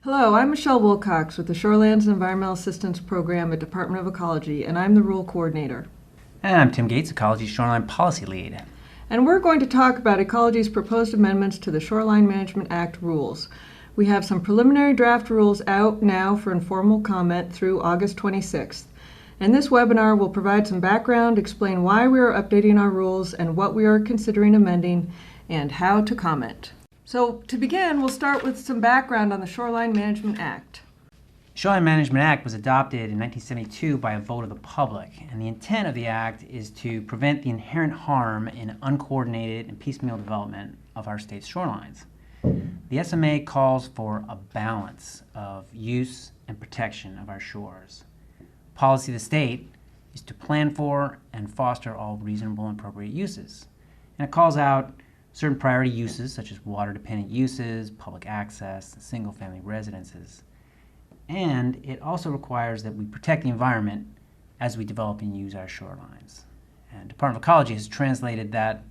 Hello, I'm Michelle Wilcox with the Shorelands and Environmental Assistance Program at Department of Ecology, and I'm the Rule Coordinator. And I'm Tim Gates, Ecology's Shoreline Policy Lead. And we're going to talk about Ecology's proposed amendments to the Shoreline Management Act rules. We have some preliminary draft rules out now for informal comment through August 26th. And this webinar will provide some background, explain why we are updating our rules and what we are considering amending, and how to comment. So to begin, we'll start with some background on the Shoreline Management Act. The Shoreline Management Act was adopted in 1972 by a vote of the public, and the intent of the act is to prevent the inherent harm in uncoordinated and piecemeal development of our state's shorelines. The SMA calls for a balance of use and protection of our shores. Policy of the state is to plan for and foster all reasonable and appropriate uses, and it calls out certain priority uses such as water-dependent uses, public access, and single-family residences. And it also requires that we protect the environment as we develop and use our shorelines. And Department of Ecology has translated that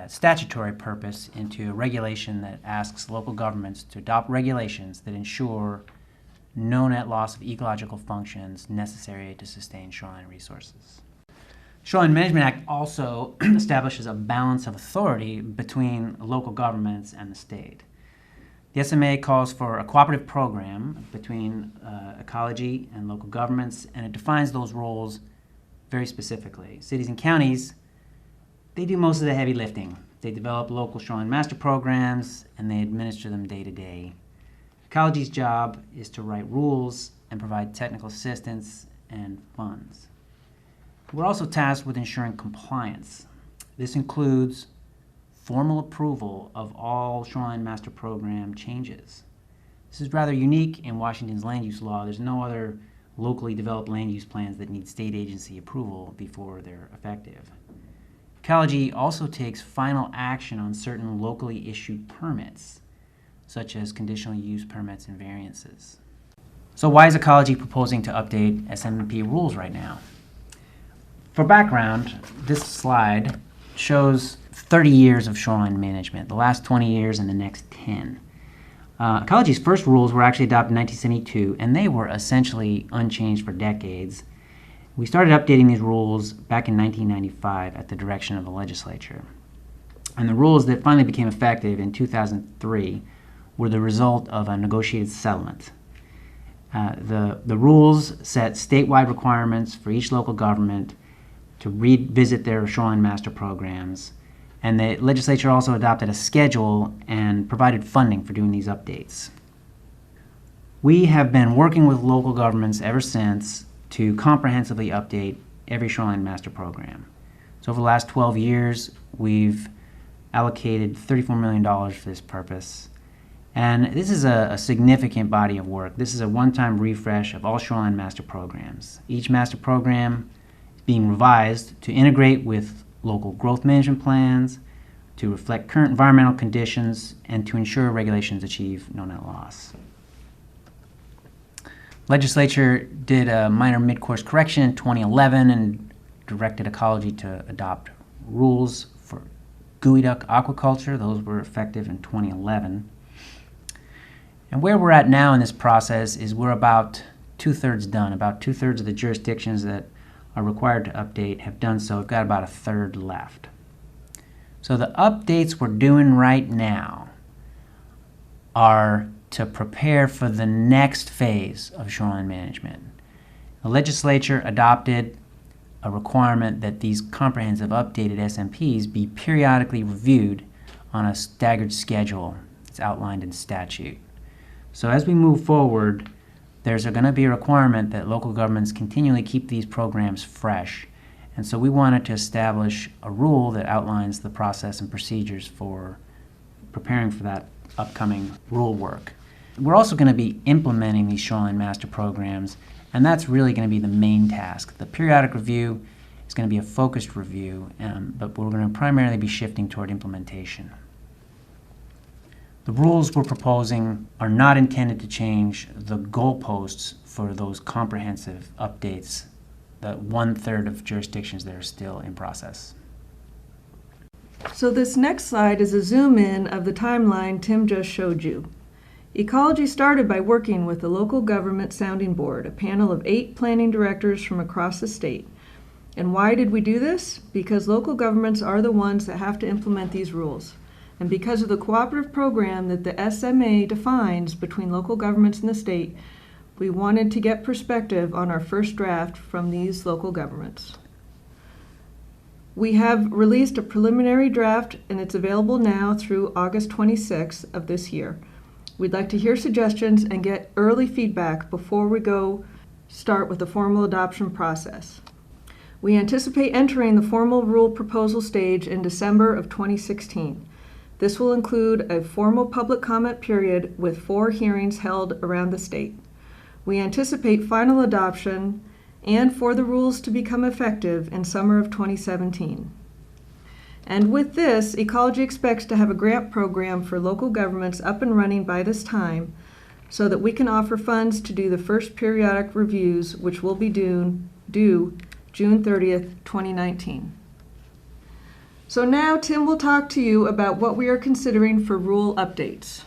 statutory purpose into a regulation that asks local governments to adopt regulations that ensure no net loss of ecological functions necessary to sustain shoreline resources. Shoreline Management Act also establishes a balance of authority between local governments and the state. The SMA calls for a cooperative program between ecology and local governments, and it defines those roles very specifically. Cities and counties, they do most of the heavy lifting. They develop local shoreline master programs, and they administer them day to day. Ecology's job is to write rules and provide technical assistance and funds. We're also tasked with ensuring compliance. This includes formal approval of all Shoreline Master Program changes. This is rather unique in Washington's land use law. There's no other locally developed land use plans that need state agency approval before they're effective. Ecology also takes final action on certain locally issued permits, such as conditional use permits and variances. So why is Ecology proposing to update SMP rules right now? For background, this slide shows 30 years of shoreline management, the last 20 years and the next 10. Ecology's first rules were actually adopted in 1972, and they were essentially unchanged for decades. We started updating these rules back in 1995 at the direction of the legislature. And the rules that finally became effective in 2003 were the result of a negotiated settlement. The rules set statewide requirements for each local government to revisit their shoreline master programs, and the legislature also adopted a schedule and provided funding for doing these updates. We have been working with local governments ever since to comprehensively update every shoreline master program. So over the last 12 years, we've allocated $34 million for this purpose. And this is a significant body of work. This is a one-time refresh of all shoreline master programs. Each master program being revised to integrate with local growth management plans, to reflect current environmental conditions, and to ensure regulations achieve no net loss. Legislature did a minor mid-course correction in 2011 and directed Ecology to adopt rules for geoduck aquaculture. Those were effective in 2011. And where we're at now in this process is we're about two-thirds done. About two-thirds of the jurisdictions that are required to update have done so. We've got about a third left. So the updates we're doing right now are to prepare for the next phase of shoreline management. The legislature adopted a requirement that these comprehensive updated SMPs be periodically reviewed on a staggered schedule. It's outlined in statute. So as we move forward, there's going to be a requirement that local governments continually keep these programs fresh. And so we wanted to establish a rule that outlines the process and procedures for preparing for that upcoming rule work. We're also going to be implementing these shoreline master programs, and that's really going to be the main task. The periodic review is going to be a focused review, but we're going to primarily be shifting toward implementation. The rules we're proposing are not intended to change the goalposts for those comprehensive updates, the one-third of jurisdictions that are still in process. So this next slide is a zoom in of the timeline Tim just showed you. Ecology started by working with the Local Government Sounding Board, a panel of 8 planning directors from across the state. And why did we do this? Because local governments are the ones that have to implement these rules. And because of the cooperative program that the SMA defines between local governments and the state, we wanted to get perspective on our first draft from these local governments. We have released a preliminary draft, and it's available now through August 26th of this year. We'd like to hear suggestions and get early feedback before we start with the formal adoption process. We anticipate entering the formal rule proposal stage in December of 2016. This will include a formal public comment period with 4 hearings held around the state. We anticipate final adoption and for the rules to become effective in summer of 2017. And with this, Ecology expects to have a grant program for local governments up and running by this time so that we can offer funds to do the first periodic reviews, which will be due June 30th, 2019. So now Tim will talk to you about what we are considering for rule updates.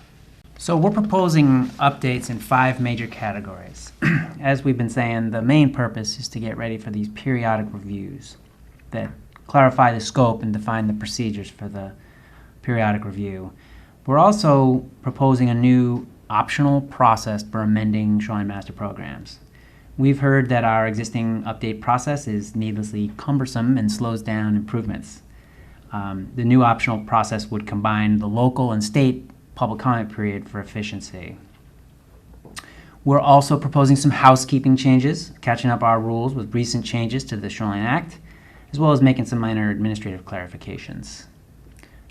So we're proposing updates in 5 major categories. As we've been saying, the main purpose is to get ready for these periodic reviews that clarify the scope and define the procedures for the periodic review. We're also proposing a new optional process for amending shoreline master programs. We've heard that our existing update process is needlessly cumbersome and slows down improvements. The new optional process would combine the local and state public comment period for efficiency. We're also proposing some housekeeping changes, catching up our rules with recent changes to the Shoreline Act, as well as making some minor administrative clarifications.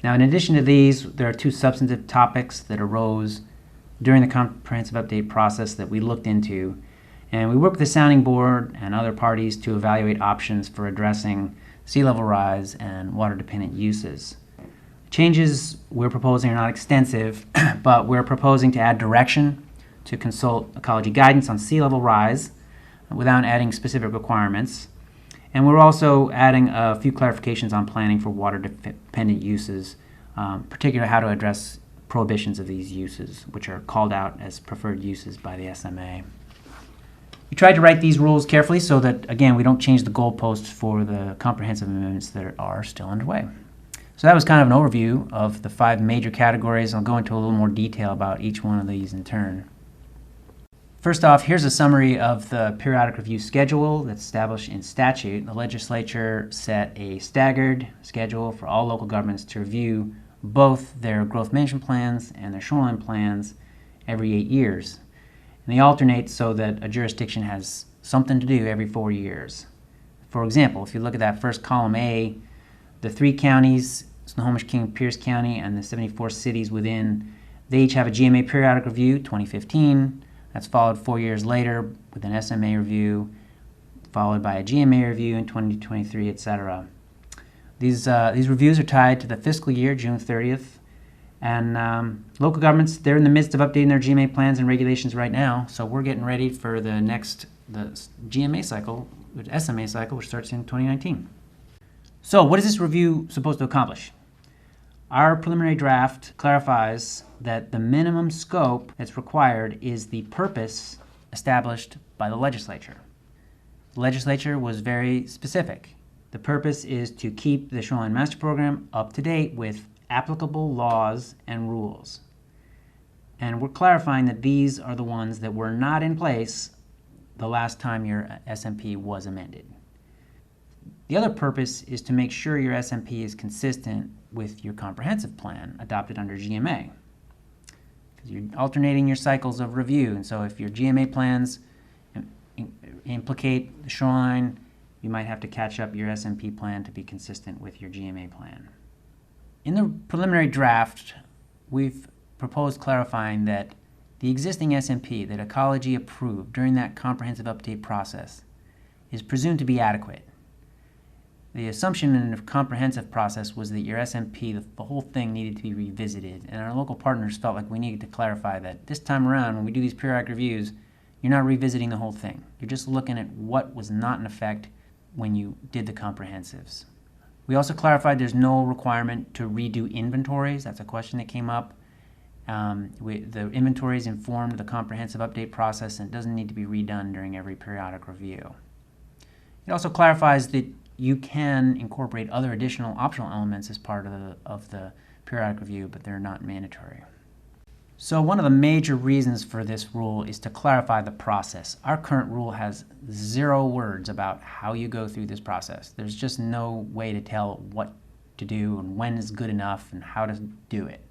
Now, in addition to these, there are 2 substantive topics that arose during the comprehensive update process that we looked into, and we worked with the Sounding Board and other parties to evaluate options for addressing sea level rise and water-dependent uses. Changes we're proposing are not extensive, but we're proposing to add direction to consult ecology guidance on sea level rise without adding specific requirements. And we're also adding a few clarifications on planning for water-dependent uses, particularly how to address prohibitions of these uses, which are called out as preferred uses by the SMA. We tried to write these rules carefully so that, again, we don't change the goalposts for the comprehensive amendments that are still underway. So that was kind of an overview of the 5 major categories. I'll go into a little more detail about each one of these in turn. First off, here's a summary of the periodic review schedule that's established in statute. The legislature set a staggered schedule for all local governments to review both their growth management plans and their shoreline plans every 8 years. And they alternate so that a jurisdiction has something to do every 4 years. For example, if you look at that first column A, the 3 counties, Snohomish, King, Pierce County, and the 74 cities within, they each have a GMA periodic review, 2015. That's followed 4 years later with an SMA review, followed by a GMA review in 2023, etc. These reviews are tied to the fiscal year, June 30th. And local governments, they're in the midst of updating their GMA plans and regulations right now, so we're getting ready for the GMA cycle, SMA cycle, which starts in 2019. So what is this review supposed to accomplish? Our preliminary draft clarifies that the minimum scope that's required is the purpose established by the legislature. The legislature was very specific. The purpose is to keep the Shoreline Master Program up to date with applicable laws and rules. And we're clarifying that these are the ones that were not in place the last time your SMP was amended. The other purpose is to make sure your SMP is consistent with your comprehensive plan adopted under GMA. Because you're alternating your cycles of review, and so if your GMA plans implicate the shoreline, you might have to catch up your SMP plan to be consistent with your GMA plan. In the preliminary draft, we've proposed clarifying that the existing SMP that Ecology approved during that comprehensive update process is presumed to be adequate. The assumption in the comprehensive process was that your SMP, the whole thing, needed to be revisited, and our local partners felt like we needed to clarify that this time around, when we do these periodic reviews, you're not revisiting the whole thing. You're just looking at what was not in effect when you did the comprehensives. We also clarified there's no requirement to redo inventories. That's a question that came up. The inventory is informed of the comprehensive update process and doesn't need to be redone during every periodic review. It also clarifies that you can incorporate other additional optional elements as part of the periodic review, but they're not mandatory. So one of the major reasons for this rule is to clarify the process. Our current rule has 0 words about how you go through this process. There's just no way to tell what to do and when is good enough and how to do it.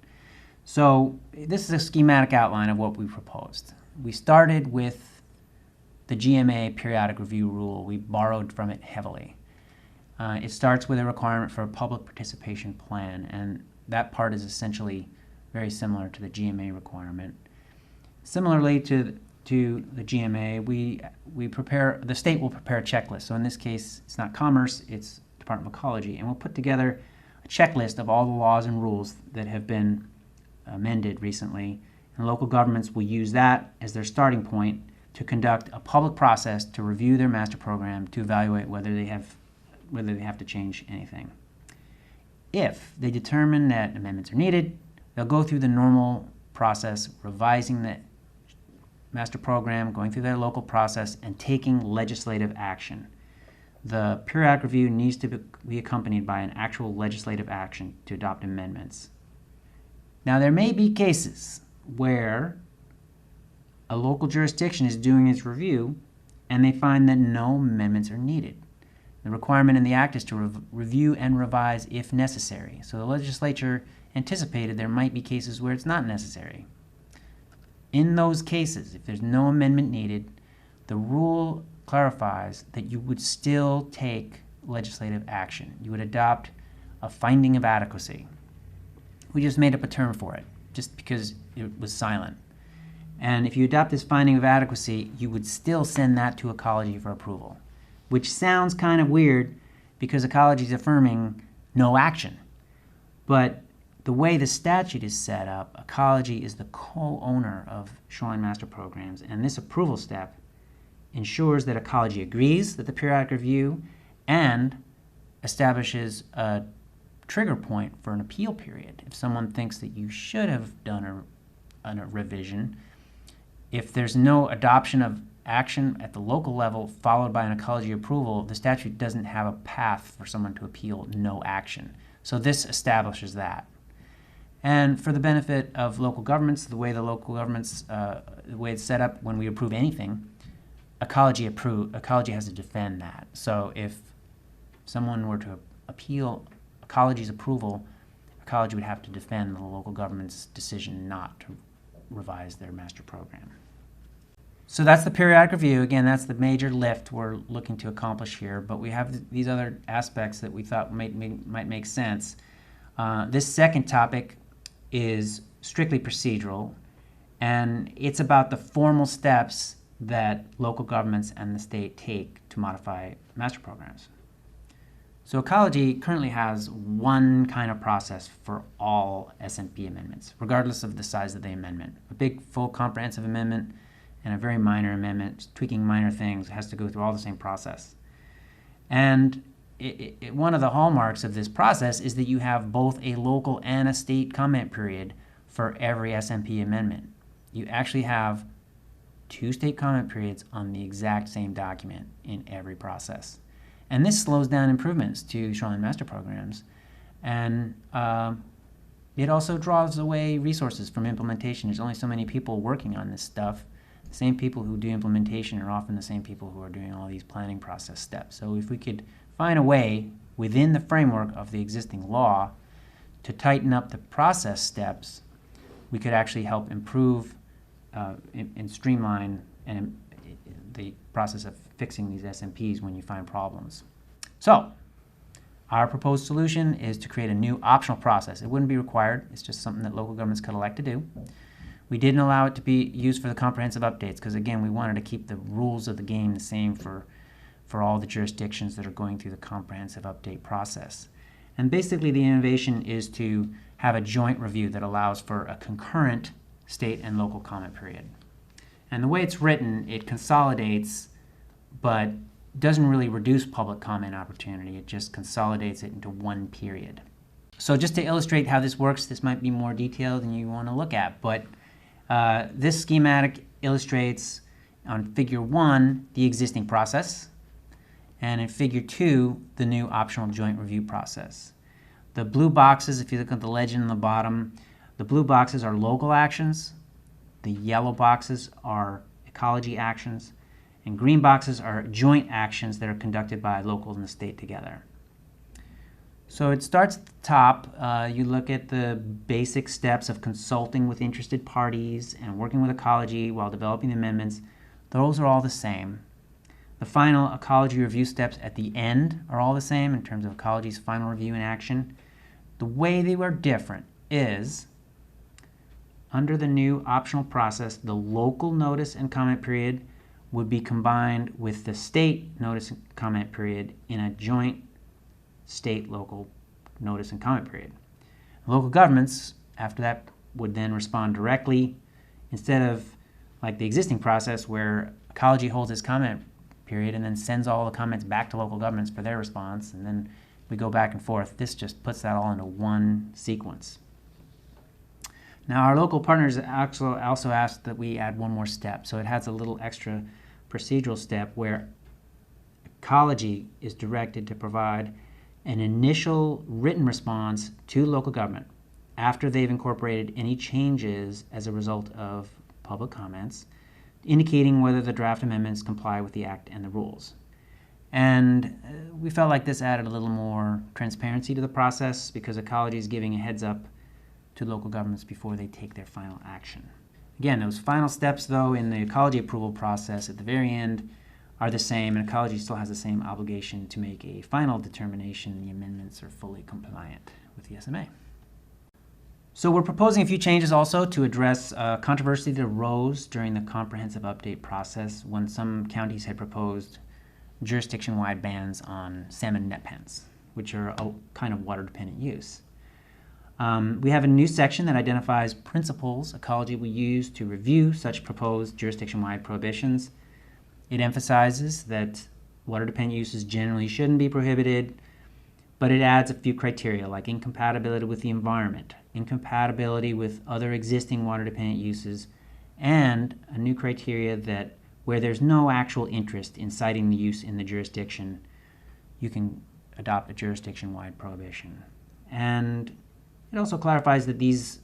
So this is a schematic outline of what we proposed. We started with the GMA periodic review rule. We borrowed from it heavily. It starts with a requirement for a public participation plan, and that part is essentially very similar to the GMA requirement. Similarly to the GMA, the state will prepare a checklist. So in this case, it's not Commerce, it's Department of Ecology, and we'll put together a checklist of all the laws and rules that have been amended recently, and local governments will use that as their starting point to conduct a public process to review their master program to evaluate whether they have to change anything. If they determine that amendments are needed, they'll go through the normal process, revising the master program, going through their local process, and taking legislative action. The periodic review needs to be accompanied by an actual legislative action to adopt amendments. Now, there may be cases where a local jurisdiction is doing its review and they find that no amendments are needed. The requirement in the Act is to review and revise if necessary. So the legislature anticipated there might be cases where it's not necessary. In those cases, if there's no amendment needed, the rule clarifies that you would still take legislative action. You would adopt a finding of adequacy. We just made up a term for it, just because it was silent. And if you adopt this finding of adequacy, you would still send that to Ecology for approval, which sounds kind of weird because Ecology is affirming no action. But the way the statute is set up, Ecology is the co-owner of shoreline master programs, and this approval step ensures that Ecology agrees with the periodic review and establishes a trigger point for an appeal period. If someone thinks that you should have done a revision, if there's no adoption of action at the local level followed by an Ecology approval, the statute doesn't have a path for someone to appeal no action. So this establishes that. And for the benefit of local governments, the way it's set up when we approve anything, Ecology has to defend that. So if someone were to appeal Ecology's approval, Ecology would have to defend the local government's decision not to revise their master program. So that's the periodic review. Again, that's the major lift we're looking to accomplish here, but we have these other aspects that we thought might make sense. This second topic is strictly procedural, and it's about the formal steps that local governments and the state take to modify master programs. So Ecology currently has one kind of process for all SMP amendments, regardless of the size of the amendment. A big, full, comprehensive amendment and a very minor amendment, tweaking minor things, has to go through all the same process. And one of the hallmarks of this process is that you have both a local and a state comment period for every SMP amendment. You actually have 2 state comment periods on the exact same document in every process. And this slows down improvements to shoreline master programs, and it also draws away resources from implementation. There's only so many people working on this stuff. The same people who do implementation are often the same people who are doing all these planning process steps. So if we could find a way within the framework of the existing law to tighten up the process steps, we could actually help improve and streamline the process of fixing these SMPs when you find problems. So, our proposed solution is to create a new optional process. It wouldn't be required. It's just something that local governments could elect to do. We didn't allow it to be used for the comprehensive updates because, again, we wanted to keep the rules of the game the same for all the jurisdictions that are going through the comprehensive update process. And basically, the innovation is to have a joint review that allows for a concurrent state and local comment period. And the way it's written, it consolidates, but doesn't really reduce public comment opportunity. It just consolidates it into one period. So just to illustrate how this works, this might be more detailed than you want to look at, but this schematic illustrates on figure 1 the existing process, and in figure 2 the new optional joint review process. The blue boxes, if you look at the legend on the bottom, the blue boxes are local actions, the yellow boxes are ecology actions, and green boxes are joint actions that are conducted by locals and the state together. So it starts at the top. You look at the basic steps of consulting with interested parties and working with ecology while developing the amendments. Those are all the same. The final ecology review steps at the end are all the same in terms of ecology's final review and action. The way they were different is, under the new optional process, the local notice and comment period would be combined with the state notice and comment period in a joint state-local notice and comment period. Local governments, after that, would then respond directly, instead of like the existing process where ecology holds its comment period and then sends all the comments back to local governments for their response, and then we go back and forth. This just puts that all into one sequence. Now, our local partners also asked that we add one more step, so it has a little extra procedural step where ecology is directed to provide an initial written response to local government after they've incorporated any changes as a result of public comments, indicating whether the draft amendments comply with the Act and the rules. And we felt like this added a little more transparency to the process because ecology is giving a heads up to local governments before they take their final action. Again, those final steps, though, in the ecology approval process at the very end are the same, and ecology still has the same obligation to make a final determination the amendments are fully compliant with the SMA. So we're proposing a few changes also to address controversy that arose during the comprehensive update process when some counties had proposed jurisdiction-wide bans on salmon net pens, which are a kind of water-dependent use. We have a new section that identifies principles ecology will use to review such proposed jurisdiction-wide prohibitions. It emphasizes that water-dependent uses generally shouldn't be prohibited, but it adds a few criteria like incompatibility with the environment, incompatibility with other existing water-dependent uses, and a new criteria that where there's no actual interest in citing the use in the jurisdiction, you can adopt a jurisdiction-wide prohibition. And it also clarifies that these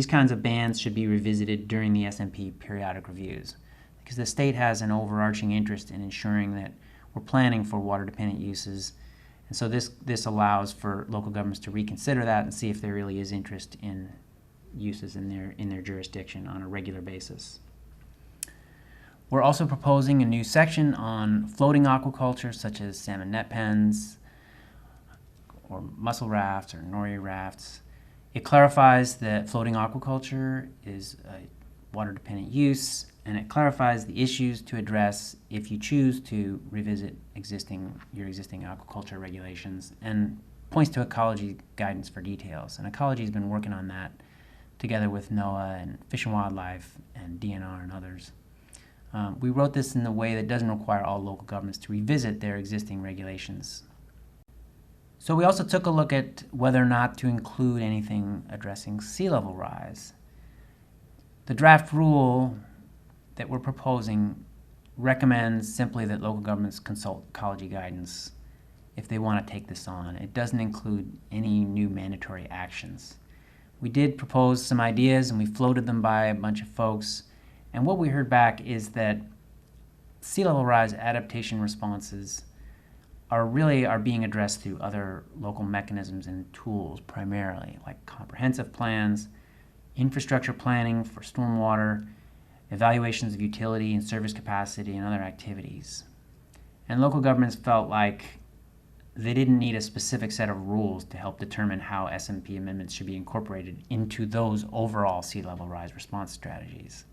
kinds of bans should be revisited during the SMP periodic reviews, because the state has an overarching interest in ensuring that we're planning for water-dependent uses. And so this allows for local governments to reconsider that and see if there really is interest in uses in their jurisdiction on a regular basis. We're also proposing a new section on floating aquaculture, such as salmon net pens, or mussel rafts, or nori rafts. It clarifies that floating aquaculture is a water-dependent use, and it clarifies the issues to address if you choose to revisit your existing aquaculture regulations, and points to ecology guidance for details. And ecology has been working on that together with NOAA and Fish and Wildlife and DNR and others. We wrote this in a way that doesn't require all local governments to revisit their existing regulations. So we also took a look at whether or not to include anything addressing sea level rise. The draft rule that we're proposing recommends simply that local governments consult ecology guidance if they want to take this on. It doesn't include any new mandatory actions. We did propose some ideas and we floated them by a bunch of folks, and what we heard back is that sea level rise adaptation responses are being addressed through other local mechanisms and tools primarily, like comprehensive plans, infrastructure planning for stormwater, evaluations of utility and service capacity, and other activities. And local governments felt like they didn't need a specific set of rules to help determine how SMP amendments should be incorporated into those overall sea level rise response strategies.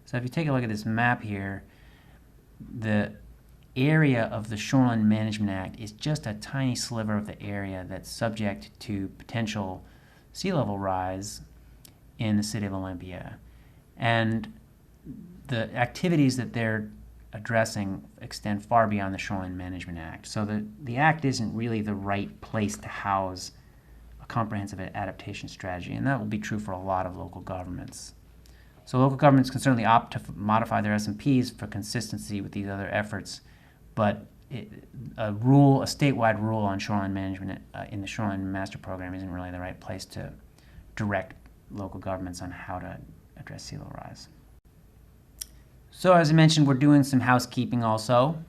So if you take a look at this map here, the area of the Shoreline Management Act is just a tiny sliver of the area that's subject to potential sea level rise in the city of Olympia. And the activities that they're addressing extend far beyond the Shoreline Management Act. So the Act isn't really the right place to house comprehensive adaptation strategy, and that will be true for a lot of local governments. So local governments can certainly opt to modify their SMPs for consistency with these other efforts, but a statewide rule on shoreline management in the Shoreline Master Program isn't really the right place to direct local governments on how to address sea level rise. So as I mentioned, we're doing some housekeeping also.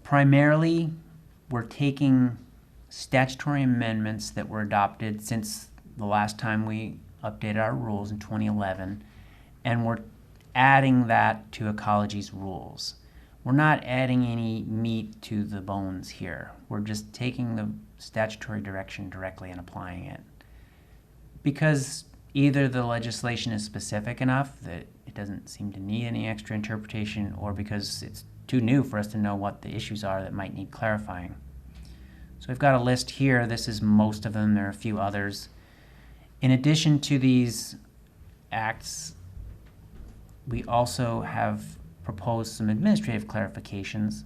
Primarily, we're taking statutory amendments that were adopted since the last time we updated our rules in 2011, and we're adding that to ecology's rules. We're not adding any meat to the bones here. We're just taking the statutory direction directly and applying it. Because either the legislation is specific enough that it doesn't seem to need any extra interpretation, or because it's too new for us to know what the issues are that might need clarifying. So we've got a list here. This is most of them. There are a few others. In addition to these acts, we also have proposed some administrative clarifications.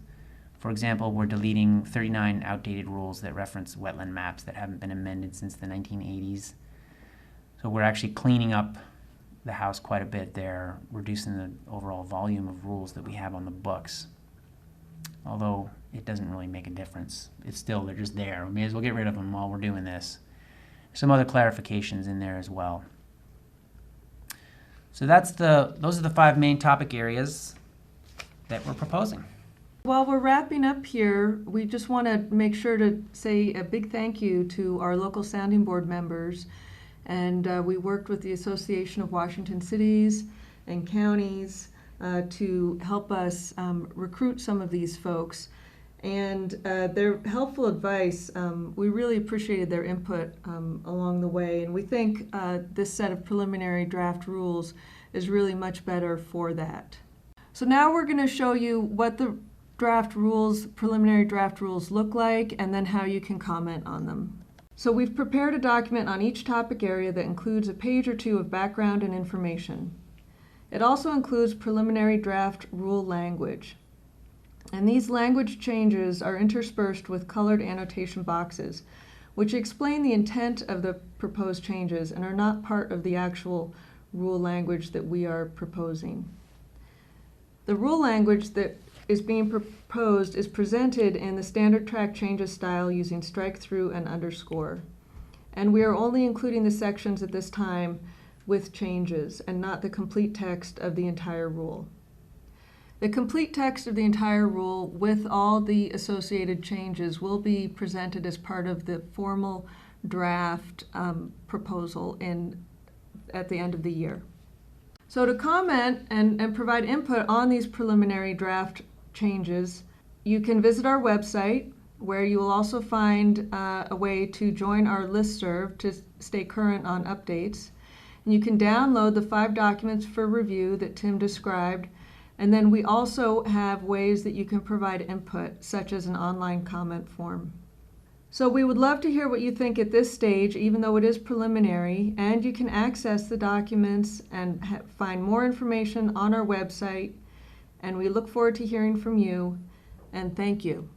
For example, we're deleting 39 outdated rules that reference wetland maps that haven't been amended since the 1980s. So we're actually cleaning up the house quite a bit there, reducing the overall volume of rules that we have on the books. Although it doesn't really make a difference. They're just there. We may as well get rid of them while we're doing this. Some other clarifications in there as well. So those are the 5 main topic areas that we're proposing. While we're wrapping up here, we just want to make sure to say a big thank you to our local sounding board members. And we worked with the Association of Washington Cities and Counties to help us recruit some of these folks. And their helpful advice, we really appreciated their input along the way. And we think this set of preliminary draft rules is really much better for that. So now we're going to show you what the preliminary draft rules look like, and then how you can comment on them. So we've prepared a document on each topic area that includes a page or 2 of background and information. It also includes preliminary draft rule language. And these language changes are interspersed with colored annotation boxes, which explain the intent of the proposed changes and are not part of the actual rule language that we are proposing. The rule language that is being proposed is presented in the standard track changes style using strike through and underscore. And we are only including the sections at this time with changes and not the complete text of the entire rule. The complete text of the entire rule with all the associated changes will be presented as part of the formal draft proposal at the end of the year. So to comment and provide input on these preliminary draft changes, you can visit our website, where you will also find a way to join our listserv to stay current on updates. And you can download the 5 documents for review that Tim described. And then we also have ways that you can provide input, such as an online comment form. So we would love to hear what you think at this stage, even though it is preliminary, and you can access the documents and find more information on our website. And we look forward to hearing from you, and thank you.